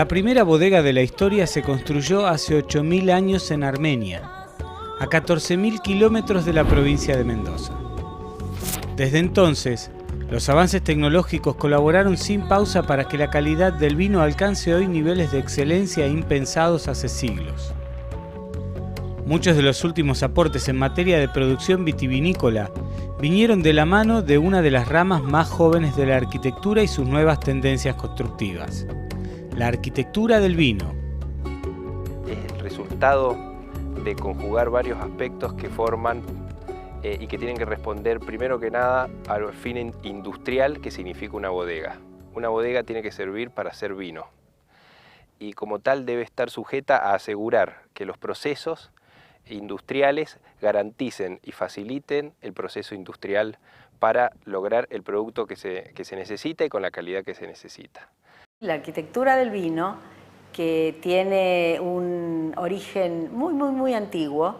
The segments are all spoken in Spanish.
La primera bodega de la historia se construyó hace 8.000 años en Armenia, a 14.000 kilómetros de la provincia de Mendoza. Desde entonces, los avances tecnológicos colaboraron sin pausa para que la calidad del vino alcance hoy niveles de excelencia impensados hace siglos. Muchos de los últimos aportes en materia de producción vitivinícola vinieron de la mano de una de las ramas más jóvenes de la arquitectura y sus nuevas tendencias constructivas: la arquitectura del vino. Es el resultado de conjugar varios aspectos que forman y que tienen que responder primero que nada al fin industrial que significa una bodega. Una bodega tiene que servir para hacer vino y como tal debe estar sujeta a asegurar que los procesos industriales garanticen y faciliten el proceso industrial para lograr el producto que se necesita y con la calidad que se necesita. La arquitectura del vino, que tiene un origen muy antiguo,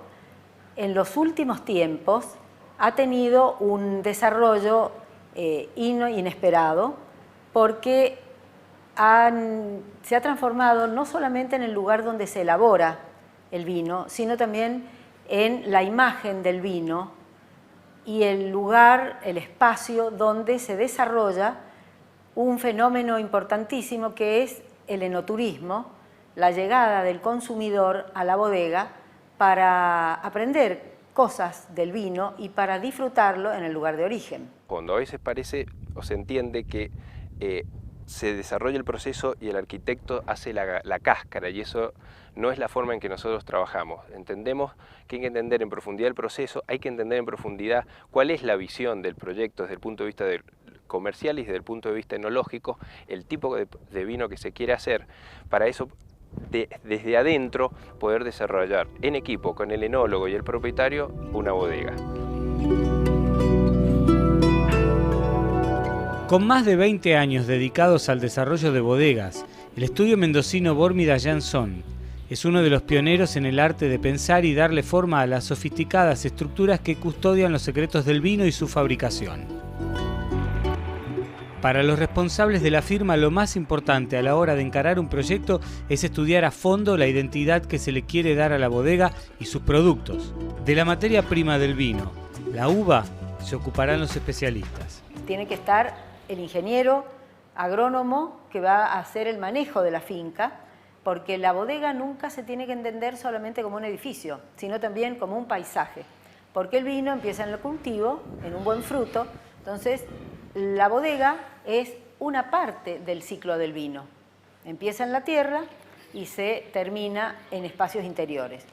en los últimos tiempos ha tenido un desarrollo inesperado porque se ha transformado no solamente en el lugar donde se elabora el vino, sino también en la imagen del vino y el lugar, el espacio donde se desarrolla un fenómeno importantísimo que es el enoturismo, la llegada del consumidor a la bodega para aprender cosas del vino y para disfrutarlo en el lugar de origen. Cuando a veces parece o se entiende que se desarrolla el proceso y el arquitecto hace la cáscara, y eso no es la forma en que nosotros trabajamos. Entendemos que hay que entender en profundidad el proceso, hay que entender en profundidad cuál es la visión del proyecto desde el punto de vista comercial y desde el punto de vista enológico, el tipo de vino que se quiere hacer, para eso desde adentro poder desarrollar en equipo con el enólogo y el propietario una bodega. Con más de 20 años dedicados al desarrollo de bodegas, el estudio mendocino Bórmida Jansson es uno de los pioneros en el arte de pensar y darle forma a las sofisticadas estructuras que custodian los secretos del vino y su fabricación. Para los responsables de la firma, lo más importante a la hora de encarar un proyecto es estudiar a fondo la identidad que se le quiere dar a la bodega y sus productos. De la materia prima del vino, la uva, se ocuparán los especialistas. Tiene que estar el ingeniero agrónomo que va a hacer el manejo de la finca, porque la bodega nunca se tiene que entender solamente como un edificio, sino también como un paisaje. Porque el vino empieza en el cultivo, en un buen fruto, entonces la bodega es una parte del ciclo del vino. Empieza en la tierra y se termina en espacios interiores.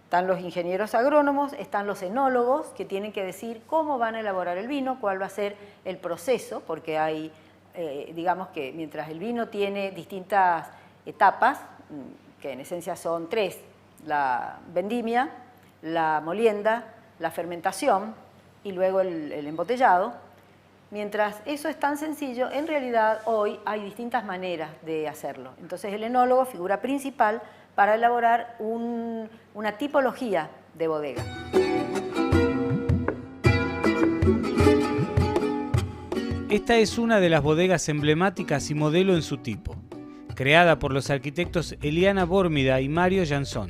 Están los ingenieros agrónomos, están los enólogos que tienen que decir cómo van a elaborar el vino, cuál va a ser el proceso, porque hay, digamos que mientras el vino tiene distintas etapas, que en esencia son 3, la vendimia, la molienda, la fermentación y luego el embotellado. Mientras eso es tan sencillo, en realidad hoy hay distintas maneras de hacerlo. Entonces el enólogo figura principal para elaborar una tipología de bodega. Esta es una de las bodegas emblemáticas y modelo en su tipo, creada por los arquitectos Eliana Bórmida y Mario Jansson.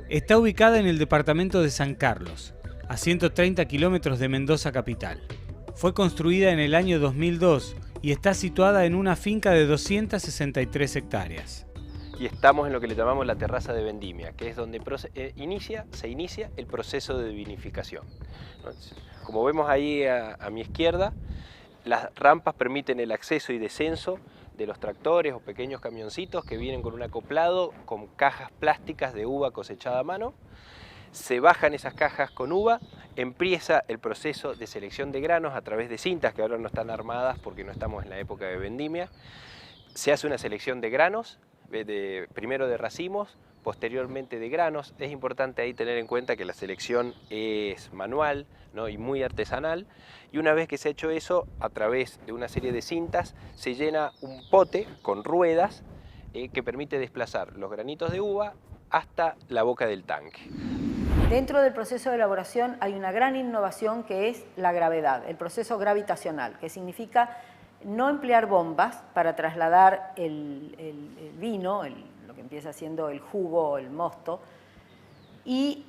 Está ubicada en el departamento de San Carlos, a 130 kilómetros de Mendoza capital. Fue construida en el año 2002 y está situada en una finca de 263 hectáreas. Y estamos en lo que le llamamos la terraza de vendimia, que es donde se inicia el proceso de vinificación. Como vemos ahí a mi izquierda, las rampas permiten el acceso y descenso de los tractores o pequeños camioncitos que vienen con un acoplado con cajas plásticas de uva cosechada a mano. Se bajan esas cajas con uva, empieza el proceso de selección de granos a través de cintas que ahora no están armadas porque no estamos en la época de vendimia. Se hace una selección de granos, primero de racimos, posteriormente de granos. Es importante ahí tener en cuenta que la selección es manual, ¿no? Y muy artesanal. Y una vez que se ha hecho eso, a través de una serie de cintas, se llena un pote con ruedas que permite desplazar los granitos de uva hasta la boca del tanque. Dentro del proceso de elaboración hay una gran innovación que es la gravedad, el proceso gravitacional, que significa no emplear bombas para trasladar el vino, lo que empieza siendo el jugo, el mosto, y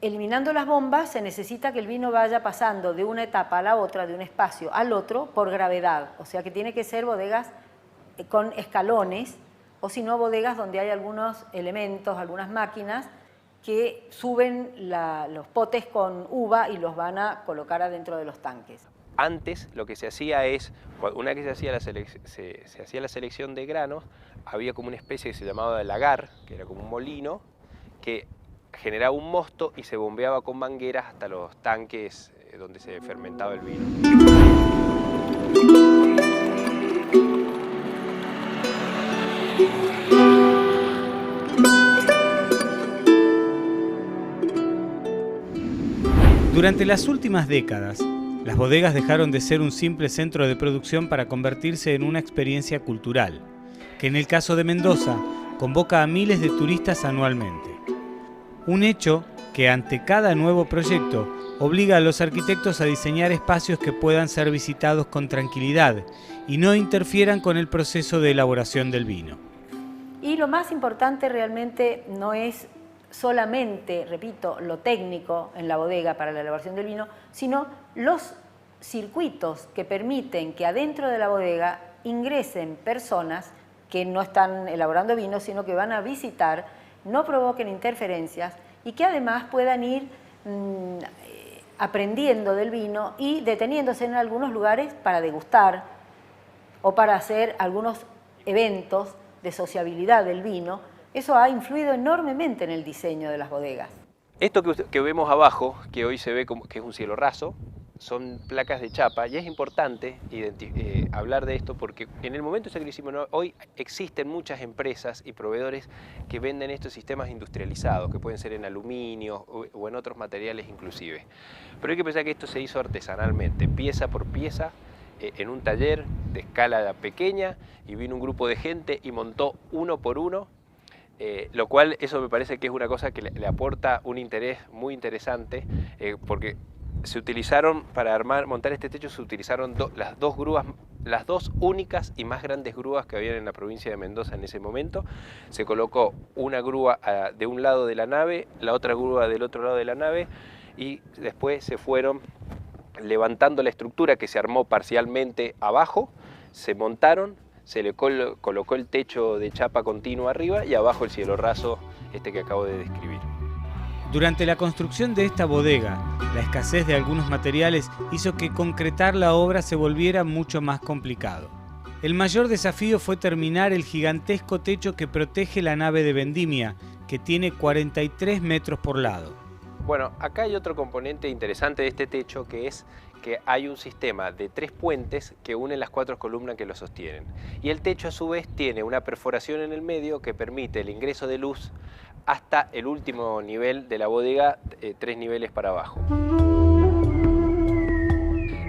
eliminando las bombas se necesita que el vino vaya pasando de una etapa a la otra, de un espacio al otro, por gravedad. O sea que tiene que ser bodegas con escalones, o si no, bodegas donde hay algunos elementos, algunas máquinas que suben los potes con uva y los van a colocar adentro de los tanques. Antes lo que se hacía es, una vez que se hacía la selección de granos, había como una especie que se llamaba lagar, que era como un molino, que generaba un mosto y se bombeaba con mangueras hasta los tanques donde se fermentaba el vino. Durante las últimas décadas, las bodegas dejaron de ser un simple centro de producción para convertirse en una experiencia cultural, que en el caso de Mendoza convoca a miles de turistas anualmente. Un hecho que ante cada nuevo proyecto obliga a los arquitectos a diseñar espacios que puedan ser visitados con tranquilidad y no interfieran con el proceso de elaboración del vino. Y lo más importante realmente no es solamente, repito, lo técnico en la bodega para la elaboración del vino, sino los circuitos que permiten que adentro de la bodega ingresen personas que no están elaborando vino, sino que van a visitar, no provoquen interferencias y que además puedan ir aprendiendo del vino y deteniéndose en algunos lugares para degustar o para hacer algunos eventos de sociabilidad del vino. Eso ha influido enormemente en el diseño de las bodegas. Esto que vemos abajo, que hoy se ve como que es un cielo raso, son placas de chapa, y es importante hablar de esto porque en el momento ese que lo hicimos, hoy existen muchas empresas y proveedores que venden estos sistemas industrializados, que pueden ser en aluminio o en otros materiales inclusive. Pero hay que pensar que esto se hizo artesanalmente, pieza por pieza, en un taller de escala pequeña, y vino un grupo de gente y montó uno por uno, lo cual eso me parece que es una cosa que le aporta un interés muy interesante, porque se utilizaron, para montar este techo, se utilizaron las dos grúas, las dos únicas y más grandes grúas que había en la provincia de Mendoza en ese momento. Se colocó una grúa de un lado de la nave, la otra grúa del otro lado de la nave, y después se fueron levantando la estructura que se armó parcialmente abajo, se montaron, se le colocó el techo de chapa continua arriba y abajo el cielo raso que acabo de describir. Durante la construcción de esta bodega, la escasez de algunos materiales hizo que concretar la obra se volviera mucho más complicado. El mayor desafío fue terminar el gigantesco techo que protege la nave de vendimia, que tiene 43 metros por lado. Bueno, acá hay otro componente interesante de este techo, que es que hay un sistema de 3 puentes que unen las 4 columnas que lo sostienen. Y el techo a su vez tiene una perforación en el medio que permite el ingreso de luz hasta el último nivel de la bodega, 3 niveles para abajo.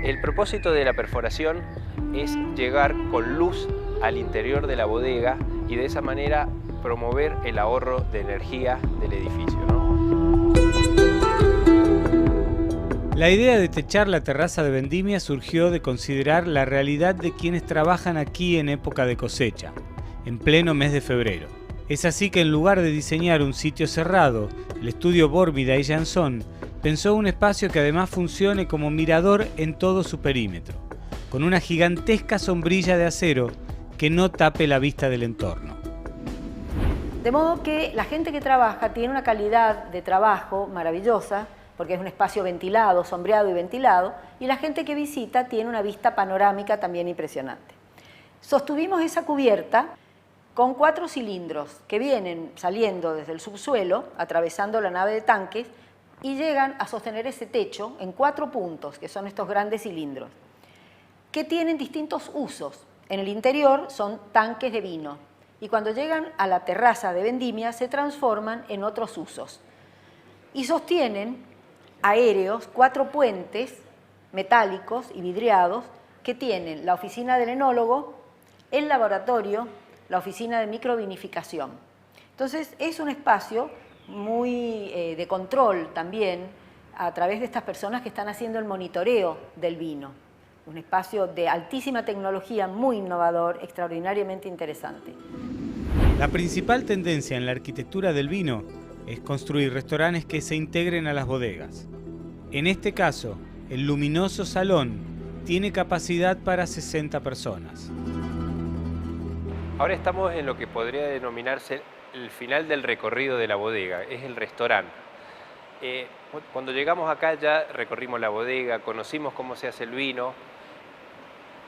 El propósito de la perforación es llegar con luz al interior de la bodega y de esa manera promover el ahorro de energía del edificio, ¿no? La idea de techar la terraza de vendimia surgió de considerar la realidad de quienes trabajan aquí en época de cosecha, en pleno mes de febrero. Es así que en lugar de diseñar un sitio cerrado, el estudio Bórmida y Jansón pensó un espacio que además funcione como mirador en todo su perímetro, con una gigantesca sombrilla de acero que no tape la vista del entorno. De modo que la gente que trabaja tiene una calidad de trabajo maravillosa, porque es un espacio ventilado, sombreado y ventilado, y la gente que visita tiene una vista panorámica también impresionante. Sostuvimos esa cubierta con 4 cilindros que vienen saliendo desde el subsuelo, atravesando la nave de tanques, y llegan a sostener ese techo en 4 puntos, que son estos grandes cilindros, que tienen distintos usos. En el interior son tanques de vino, y cuando llegan a la terraza de vendimia se transforman en otros usos. Y sostienen aéreos 4 puentes metálicos y vidriados que tienen la oficina del enólogo, el laboratorio, la oficina de microvinificación. Entonces es un espacio muy de control también a través de estas personas que están haciendo el monitoreo del vino. un espacio de altísima tecnología, muy innovador, extraordinariamente interesante. La principal tendencia en la arquitectura del vino es construir restaurantes que se integren a las bodegas. En este caso, el luminoso salón tiene capacidad para 60 personas. Ahora estamos en lo que podría denominarse el final del recorrido de la bodega, es el restaurante. Cuando llegamos acá ya recorrimos la bodega, conocimos cómo se hace el vino,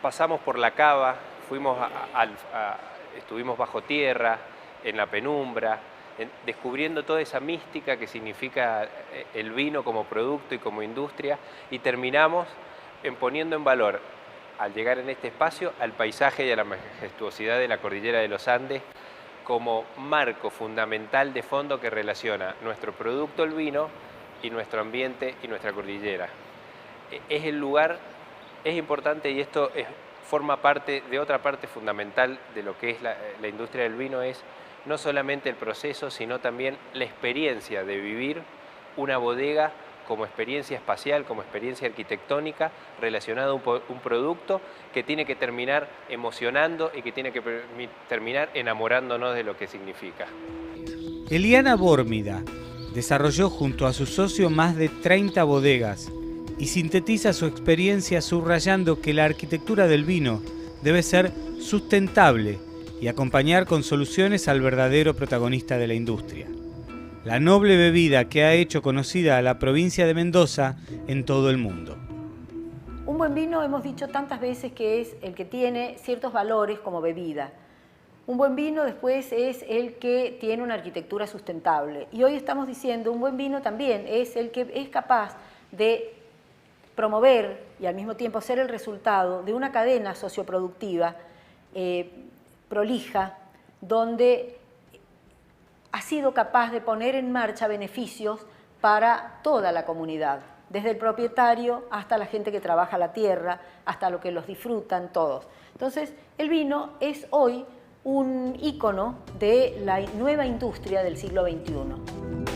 pasamos por la cava, estuvimos bajo tierra, en la penumbra, descubriendo toda esa mística que significa el vino como producto y como industria, y terminamos poniendo en valor, al llegar en este espacio, al paisaje y a la majestuosidad de la cordillera de los Andes como marco fundamental de fondo que relaciona nuestro producto, el vino, y nuestro ambiente y nuestra cordillera. Es el lugar, es importante, y esto forma parte de otra parte fundamental de lo que es la industria del vino, es no solamente el proceso, sino también la experiencia de vivir una bodega como experiencia espacial, como experiencia arquitectónica, relacionada a un producto que tiene que terminar emocionando y que tiene que terminar enamorándonos de lo que significa. Eliana Bórmida desarrolló junto a su socio más de 30 bodegas y sintetiza su experiencia subrayando que la arquitectura del vino debe ser sustentable y acompañar con soluciones al verdadero protagonista de la industria. La noble bebida que ha hecho conocida a la provincia de Mendoza en todo el mundo. Un buen vino, hemos dicho tantas veces, que es el que tiene ciertos valores como bebida. Un buen vino después es el que tiene una arquitectura sustentable. Y hoy estamos diciendo, un buen vino también es el que es capaz de promover y al mismo tiempo ser el resultado de una cadena socioproductiva prolija, donde ha sido capaz de poner en marcha beneficios para toda la comunidad, desde el propietario hasta la gente que trabaja la tierra, hasta lo que los disfrutan, todos. Entonces, el vino es hoy un ícono de la nueva industria del siglo XXI.